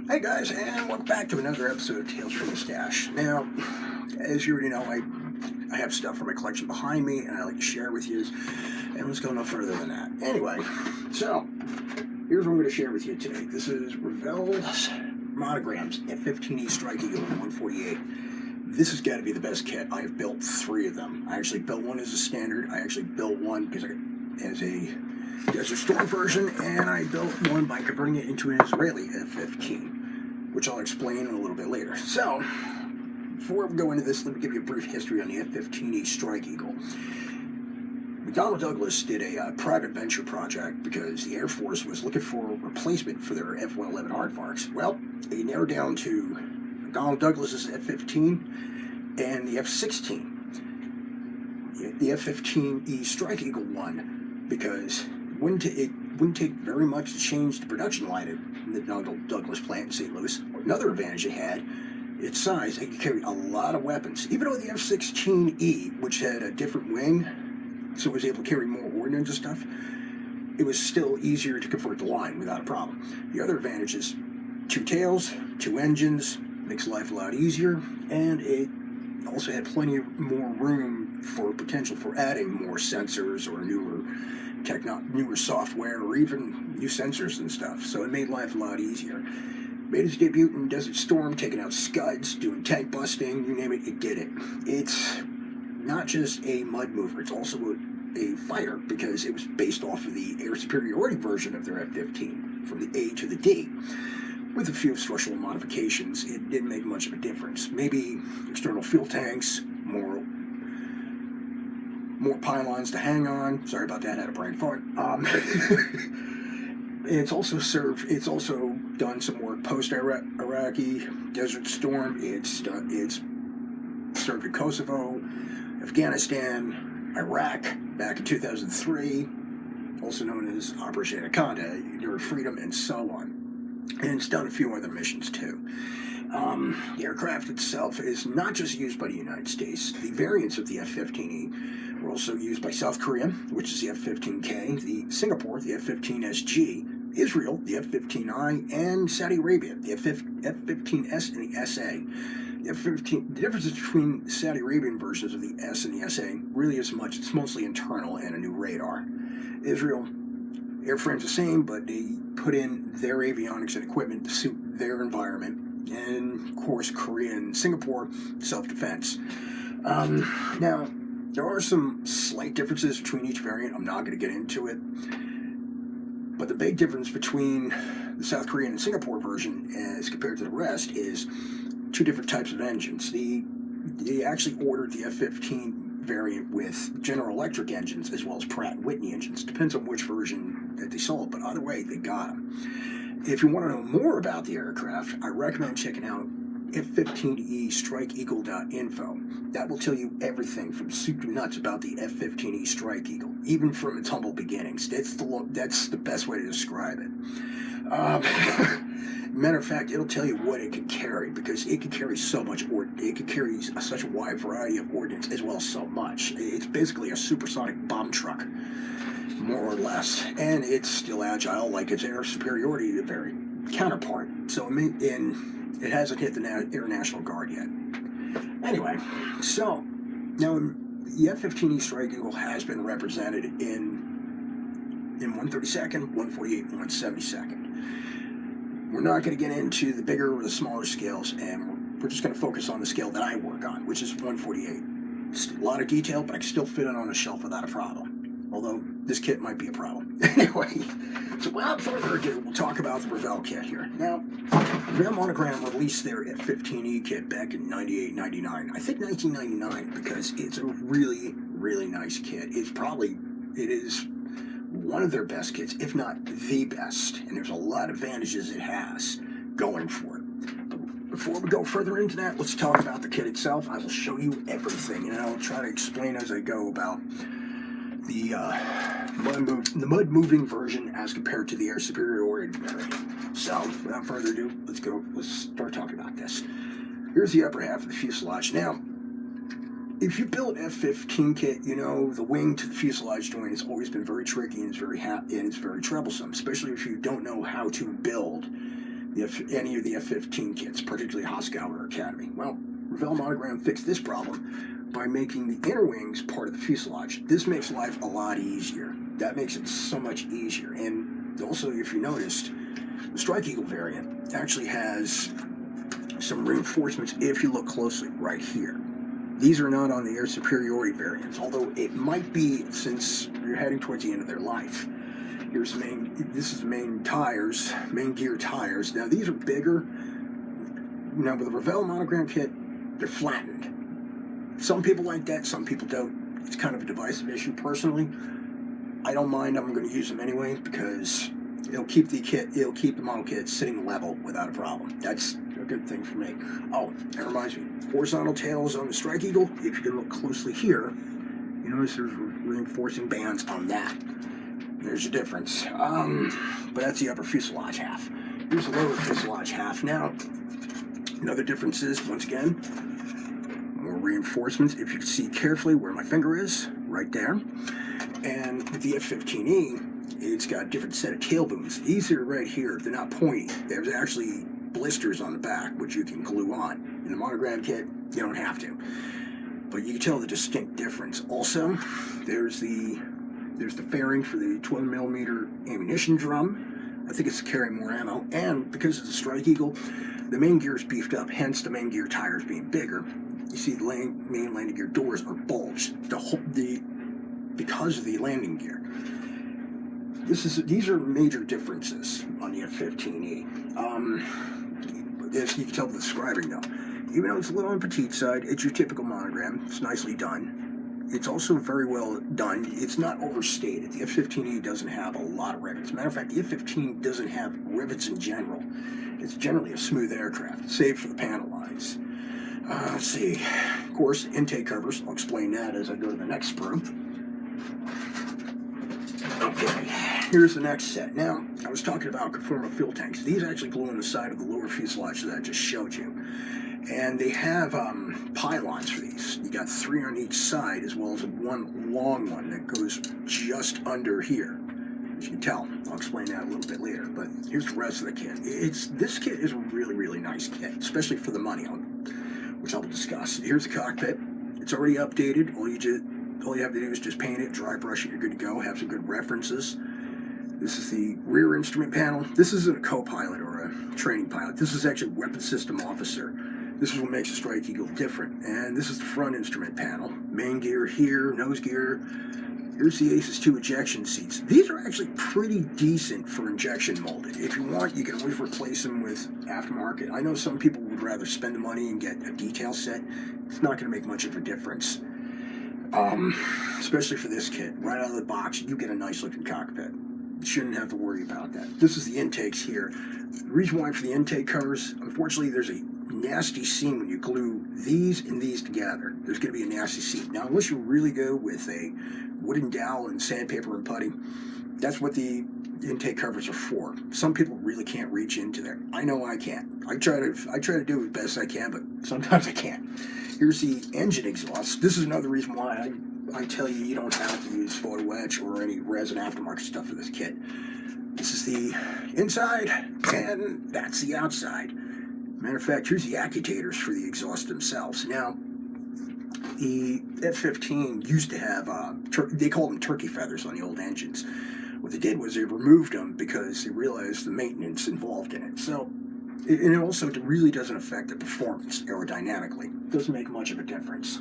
Hey guys, and welcome back to another episode of Tales from the Stash. Now, as you already know, I have stuff from my collection behind me, and I like to share with you. And let's go no further than that. Anyway, so here's what I'm going to share with you today. This is Revell-Monogram's F-15E Strike Eagle 148. This has got to be the best kit. I've built 3 of them. I actually built one as a standard. I actually built one as a Desert Storm version, and I built one by converting it into an Israeli F-15, which I'll explain in a little bit later. So, before we go into this, let me give you a brief history on the F-15E Strike Eagle. McDonnell Douglas did a private venture project because the Air Force was looking for a replacement for their F-111 aardvarks. Well, they narrowed down to McDonnell Douglas's F-15 and the F-16. The F-15E Strike Eagle won because it wouldn't take very much to change the production line at the McDonnell Douglas plant in St. Louis. Another advantage it had, its size, it could carry a lot of weapons. Even though the F-16E, which had a different wing, so it was able to carry more ordnance and stuff, it was still easier to convert the line without a problem. The other advantage is 2 tails, 2 engines, makes life a lot easier, and it also had plenty more room for potential for adding more sensors or newer software or even new sensors and stuff. So it made life a lot easier. Made its debut in Desert Storm, taking out scuds, doing tank busting, you name it, it did it. It's not just a mud mover, it's also a fighter because it was based off of the air superiority version of their F-15, from the A to the D. With a few structural modifications, it didn't make much of a difference. Maybe external fuel tanks, more pylons to hang on. Sorry about that, I had a brain fart. It's also done some work post-Iraqi, Desert Storm. It's served in Kosovo, Afghanistan, Iraq, back in 2003, also known as Operation Anaconda, Enduring Freedom, and so on. And it's done a few other missions too. The aircraft itself is not just used by the United States. The variants of the F-15E were also used by South Korea, which is the F-15K, the Singapore, the F-15SG, Israel, the F-15I, and Saudi Arabia, the F-15S and the SA. The differences between the Saudi Arabian versions of the S and the SA really isn't much. It's mostly internal and a new radar. Israel, airframe's the same, but they put in their avionics and equipment to suit their environment. And, of course, Korea and Singapore, self-defense. Now, there are some slight differences between each variant. I'm not going to get into it. But the big difference between the South Korean and Singapore version as compared to the rest is 2 different types of engines. They actually ordered the F-15 variant with General Electric engines as well as Pratt & Whitney engines. Depends on which version that they sold, but either way, they got them. If you want to know more about the aircraft, I recommend checking out F-15E Strike Eagle.info. That will tell you everything from soup to nuts about the F-15E Strike Eagle, even from its humble beginnings. That's the best way to describe it. Matter of fact, it'll tell you what it can carry because it can carry so much it can carry such a wide variety of ordnance as well as so much. It's basically a supersonic bomb truck, more or less, and it's still agile like its air superiority counterpart. So it hasn't hit the Air National Guard yet. Anyway, so now the F-15E Strike Eagle has been represented in 132nd, 148, and 172nd. We're not going to get into the bigger or the smaller scales, and we're just going to focus on the scale that I work on, which is 148. It's a lot of detail, but I can still fit it on a shelf without a problem. Although, this kit might be a problem. Anyway, so without further ado, we'll talk about the Revell kit here. Now, Revell-Monogram released their F-15E kit back in 98, 99. I think 1999, because it's a really, really nice kit. It is one of their best kits, if not the best, and there's a lot of advantages it has going for it. But before we go further into that, let's talk about the kit itself. I will show you everything, and I'll try to explain as I go about the mud moving version as compared to the air superiority variant. So, without further ado, let's start talking about this. Here's the upper half of the fuselage. Now, if you build F-15 kit, you know the wing to the fuselage joint has always been very tricky and it's very troublesome, especially if you don't know how to build any of the F-15 kits, particularly Hoscow or Academy. Well, Revell-Monogram fixed this problem by making the inner wings part of the fuselage. This makes life a lot easier. That makes it so much easier. And also, if you noticed, the Strike Eagle variant actually has some reinforcements if you look closely right here. These are not on the air superiority variants, although it might be since you're heading towards the end of their life. This is main tires, main gear tires. Now these are bigger. Now with the Revell-Monogram kit, they're flattened. Some people like that, some people don't. It's kind of a divisive issue. Personally, I don't mind. I'm going to use them anyway because it'll keep the model kit sitting level without a problem. That's a good thing for me. Oh, that reminds me. Horizontal tails on the Strike Eagle. If you can look closely here, you notice there's reinforcing bands on that. There's a difference. But that's the upper fuselage half. Here's the lower fuselage half. Now, another difference is, once again, more reinforcements. If you can see carefully where my finger is, right there. And with the F-15E, it's got a different set of tail booms. These are right here. They're not pointy. There's actually blisters on the back, which you can glue on. In the Monogram kit, you don't have to. But you can tell the distinct difference. Also, there's the fairing for the 12mm ammunition drum. I think it's to carry more ammo. And because it's a Strike Eagle, the main gear is beefed up, hence the main gear tires being bigger. You see the main landing gear doors are bulged because of the landing gear. These are major differences on the F-15E. As you can tell by the describing though, even though it's a little on the petite side, it's your typical Monogram. It's nicely done. It's also very well done. It's not overstated. The F-15E doesn't have a lot of rivets. As a matter of fact, the F-15 doesn't have rivets in general. It's generally a smooth aircraft, save for the panel lines. Let's see. Of course, intake covers. I'll explain that as I go to the next sprue. Okay, here's the next set. Now, I was talking about conformal fuel tanks. These actually glue on the side of the lower fuselage that I just showed you. And they have pylons for these. You got 3 on each side, as well as one long one that goes just under here. As you can tell, I'll explain that a little bit later. But here's the rest of the kit. This kit is a really, really nice kit, especially for the money, which I'll discuss. Here's the cockpit. It's already updated. All you have to do is just paint it, dry brush it, you're good to go. Have some good references. This is the rear instrument panel. This isn't a co-pilot or a training pilot. This is actually a weapon system officer. This is what makes the Strike Eagle different. And this is the front instrument panel. Main gear here, nose gear. Here's the Aces 2 ejection seats. These are actually pretty decent for injection molded. If you want, you can always replace them with aftermarket. I know some people would rather spend the money and get a detail set. It's not going to make much of a difference. Especially for this kit. Right out of the box, you get a nice looking cockpit. You shouldn't have to worry about that. This is the intakes here. The reason why for the intake covers, unfortunately, there's a nasty seam when you glue these and these together. There's going to be a nasty seam. Now, unless you really go with a wooden dowel and sandpaper and putty, that's what the intake covers are for. Some people really can't reach into there. I know I can't. I try to do it best I can, but sometimes I can't. Here's the engine exhaust. This is another reason why I tell you don't have to use photo etch or any resin aftermarket stuff for this kit. This is the inside, and that's the outside. Matter of fact, here's the accutators for the exhaust themselves. Now, the F-15 used to have, they called them turkey feathers on the old engines. What they did was they removed them because they realized the maintenance involved in it. So, and it also really doesn't affect the performance aerodynamically. It doesn't make much of a difference.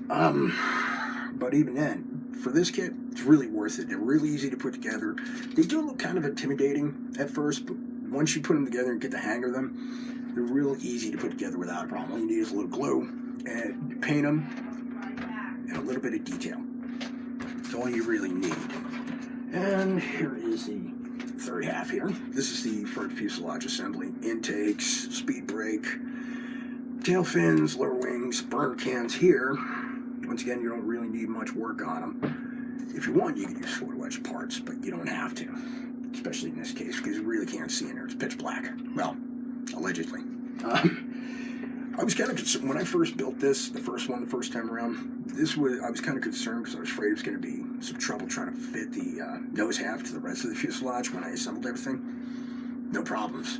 But even then, for this kit, it's really worth it. They're really easy to put together. They do look kind of intimidating at first, but once you put them together and get the hang of them, they're real easy to put together without a problem. All you need is a little glue, and you paint them, and a little bit of detail. That's all you really need. And here is the third half here. This is the front fuselage assembly. Intakes, speed brake, tail fins, lower wings, burner cans here. Once again, you don't really need much work on them. If you want, you can use photo etch parts, but you don't have to. Especially in this case, because you really can't see in there. It's pitch black. Well, allegedly. I was kind of concerned when I first built this, the first time around. I was kind of concerned because I was afraid it was going to be some trouble trying to fit the nose half to the rest of the fuselage when I assembled everything. No problems.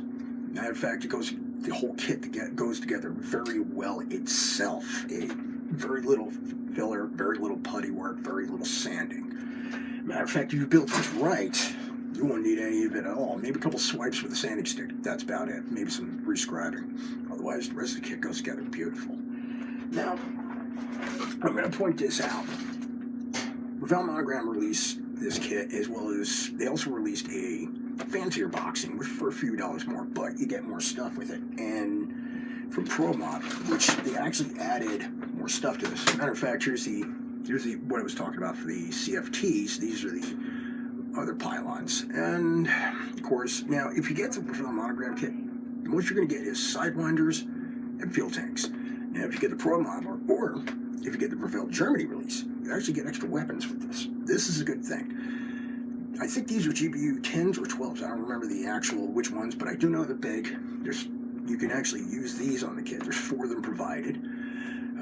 Matter of fact, the whole kit goes together very well itself. Very little filler, very little putty work, very little sanding. Matter of fact, if you build this right, you won't need any of it at all. Maybe a couple swipes with a sanding stick. That's about it. Maybe some rescribing. Otherwise, the rest of the kit goes together beautiful. Now, I'm going to point this out. Revell-Monogram released this kit, as well as they also released a fancier boxing for a few dollars more, but you get more stuff with it. And from ProMod, which they actually added more stuff to this. Matter of fact, here's what I was talking about for the CFTs. These are the other pylons. And of course, now if you get the Revell-Monogram kit, what you're going to get is sidewinders and fuel tanks. Now, if you get the Pro Modeler, or if you get the Revell Germany release, you actually get extra weapons with this. This is a good thing. I think these are GBU 10s or 12s. I don't remember the actual which ones, but I do know they're big. You can actually use these on the kit. There's 4 of them provided.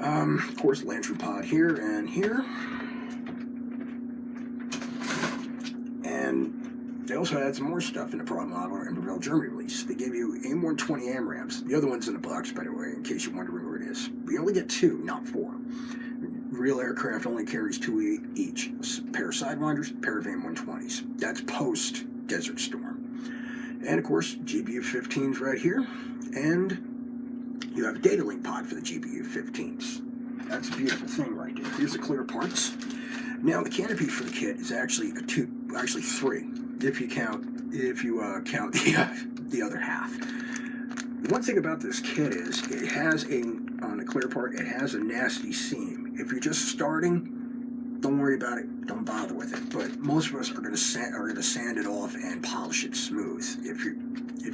Of course, Lantern Pod here and here. And they also had some more stuff in the Pro Modeler and Revell Germany release. They gave you A120 AMRAMs. The other one's in the box, by the way, in case you're wondering where it is. We only get 2, not 4. Real aircraft only carries 2 each. A pair of Sidewinders, a pair of AIM-120s. That's post Desert Storm. And of course, GBU 15s right here. And you have a data link pod for the GBU 15s. That's a beautiful thing right there. Here's the clear parts. Now the canopy for the kit is actually actually 3, if you count the other half. One thing about this kit is it has on the clear part, it has a nasty seam. If you're just starting, don't worry about it. Don't bother with it. But most of us are going to sand it off and polish it smooth. If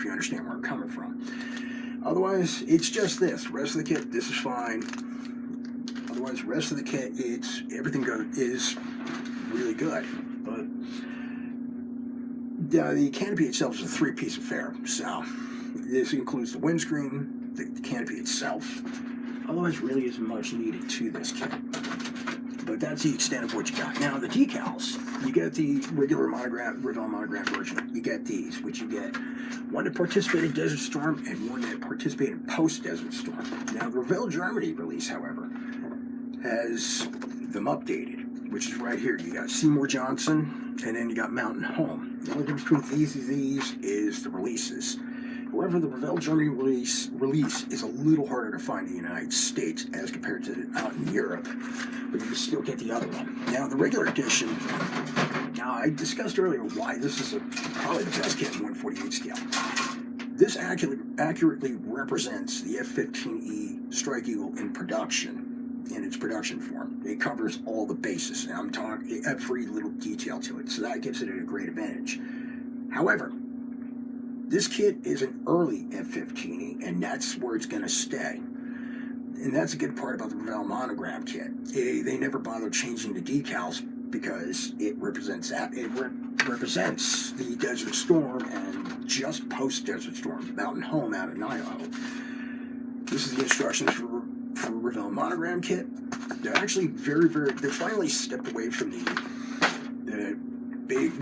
you understand where I'm coming from. Otherwise, it's just this. The rest of the kit, this is fine. Otherwise, the rest of the kit, everything is really good. But the canopy itself is a 3-piece affair. So this includes the windscreen, the canopy itself. Otherwise, really isn't much needed to this kit. But that's the extent of what you got. Now, the decals, you get the regular Revell-Monogram version. You get these, which you get one that participated in Desert Storm and one that participated in post-Desert Storm. Now, the Revell Germany release, however, has them updated, which is right here. You got Seymour Johnson, and then you got Mountain Home. The only difference between these is the releases. However, the Revell Germany release is a little harder to find in the United States as compared to out in Europe, but you can still get the other one. Now, the regular edition, now I discussed earlier why this is probably the best kit in 1/48 scale. This accurately represents the F-15E Strike Eagle in production, in its production form. It covers all the bases, and I'm talking every little detail to it, so that gives it a great advantage. However, this kit is an early F-15E, and that's where it's going to stay. And that's a good part about the Revell-Monogram kit. They never bother changing the decals because it represents that. It represents the Desert Storm and just post-Desert Storm, Mountain Home out of Idaho. This is the instructions for Revell-Monogram kit. They're actually they finally stepped away from the big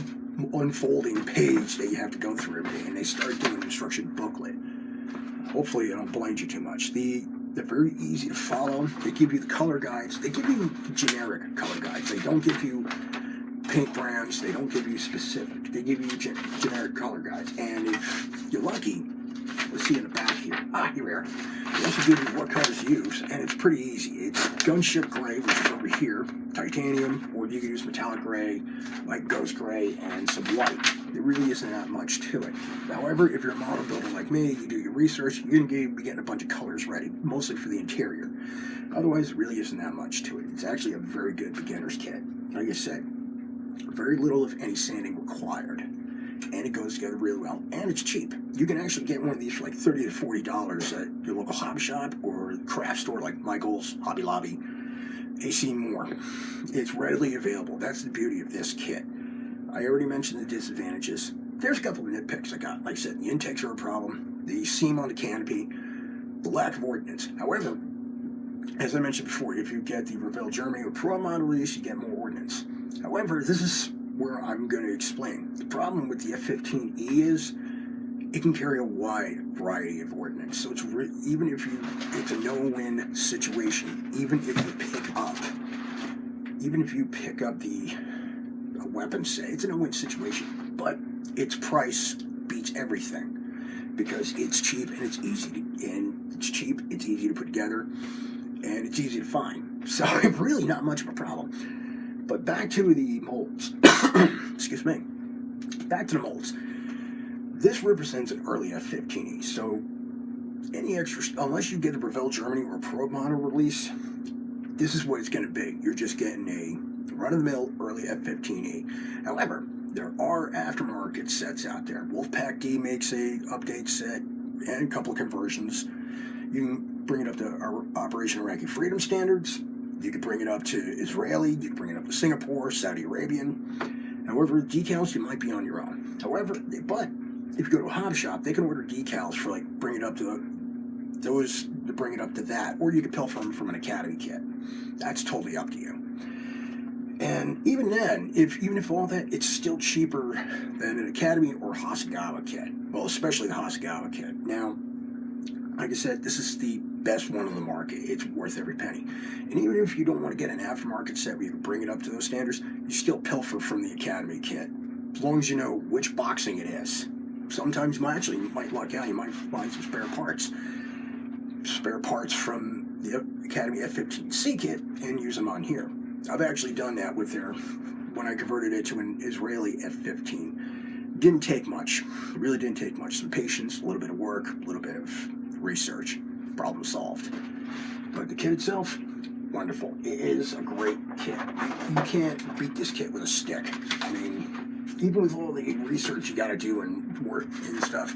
unfolding page that you have to go through every day, and they start doing an instruction booklet. Hopefully I don't blind you too much. They're very easy to follow. They give you the color guides. They give you generic color guides. They don't give you paint brands. They don't give you specific. They give you generic color guides. And if you're lucky, let's see in the back here. Here we are. They also give you what colors to use, and it's pretty easy. It's gunship gray, which is over here, titanium, or you can use metallic gray, like ghost gray, and some white. There really isn't that much to it. However, if you're a model builder like me, you do your research, you're going to be getting a bunch of colors ready, mostly for the interior. Otherwise, it really isn't that much to it. It's actually a very good beginner's kit. Like I said, very little, if any, sanding required. And it goes together really well, and it's cheap. You can actually get one of these for like $30 to $40 at your local hobby shop or craft store like Michael's, Hobby Lobby, AC Moore. It's readily available. That's the beauty of this kit. I already mentioned the disadvantages. There's a couple of nitpicks I got. Like I said, the intakes are a problem, the seam on the canopy, the lack of ordnance. However, as I mentioned before, if you get the Revell Germany or Pro Model release, you get more ordnance. However, this is where I'm going to explain. The problem with the F-15E is it can carry a wide variety of ordnance. So it's even if it's a no-win situation. Even if you pick up the weapon, say it's a no-win situation, but its price beats everything because it's cheap and it's easy it's easy to put together, and it's easy to find. So really not much of a problem. But back to the molds. Excuse me. Back to the molds. This represents an early F-15E, so any extra, unless you get a Revell Germany or a Pro model release, this is what it's going to be. You're just getting a run-of-the-mill early F-15E. However, there are aftermarket sets out there. Wolfpack D makes a update set and a couple of conversions. You can bring it up to our Operation Iraqi Freedom standards. You can bring it up to Israeli. You can bring it up to Singapore, Saudi Arabian. However, decals, you might be on your own. However, but if you go to a hobby shop, they can order decals for bring it up to that, or you can pilfer them from an Academy kit. That's totally up to you. And even then, even if all that, it's still cheaper than an Academy or Hasegawa kit. Well, especially the Hasegawa kit. Now, like I said, this is the best one on the market. It's worth every penny. And even if you don't want to get an aftermarket set where you can bring it up to those standards, you still pilfer from the Academy kit, as long as you know which boxing it is. Sometimes you might luck out. You might find some spare parts from the Academy F-15C kit and use them on here. I've actually done that with when I converted it to an Israeli F-15. Didn't take much. It really didn't take much. Some patience, a little bit of work, a little bit of research. Problem solved. But the kit itself, wonderful. It is a great kit. You can't beat this kit with a stick. I mean, even with all the research you got to do and work and stuff,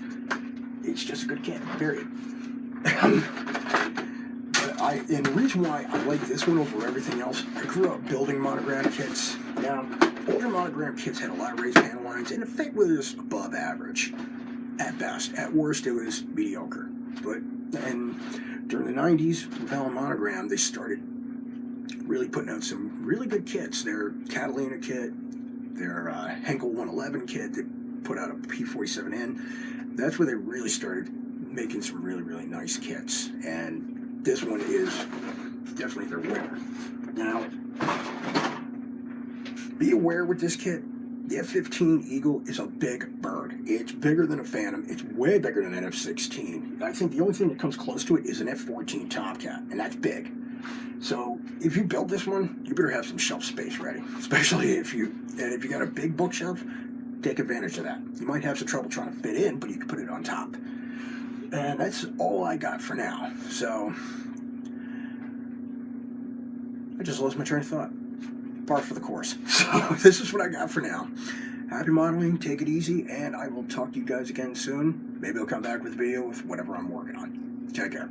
it's just a good kit, period. And the reason why I like this one over everything else, I grew up building monogram kits. Now, older monogram kits had a lot of raised panel lines, and the fit was above average at best. At worst, it was mediocre. And during the 90s, Revell-Monogram, they started really putting out some really good kits. Their Catalina kit, their Henkel 111 kit, they put out a P47N. That's where they really started making some really, really nice kits. And this one is definitely their winner. Now, be aware with this kit, the F-15 Eagle is a big bird. It's bigger than a Phantom. It's way bigger than an F-16. I think the only thing that comes close to it is an F-14 Tomcat, and that's big. So if you build this one, you better have some shelf space ready, especially if you got a big bookshelf, take advantage of that. You might have some trouble trying to fit in, but you can put it on top. And that's all I got for now. So I just lost my train of thought. Par for the course. So this is what I got for now. Happy modeling, take it easy, and I will talk to you guys again soon. Maybe I'll come back with a video with whatever I'm working on. Take care.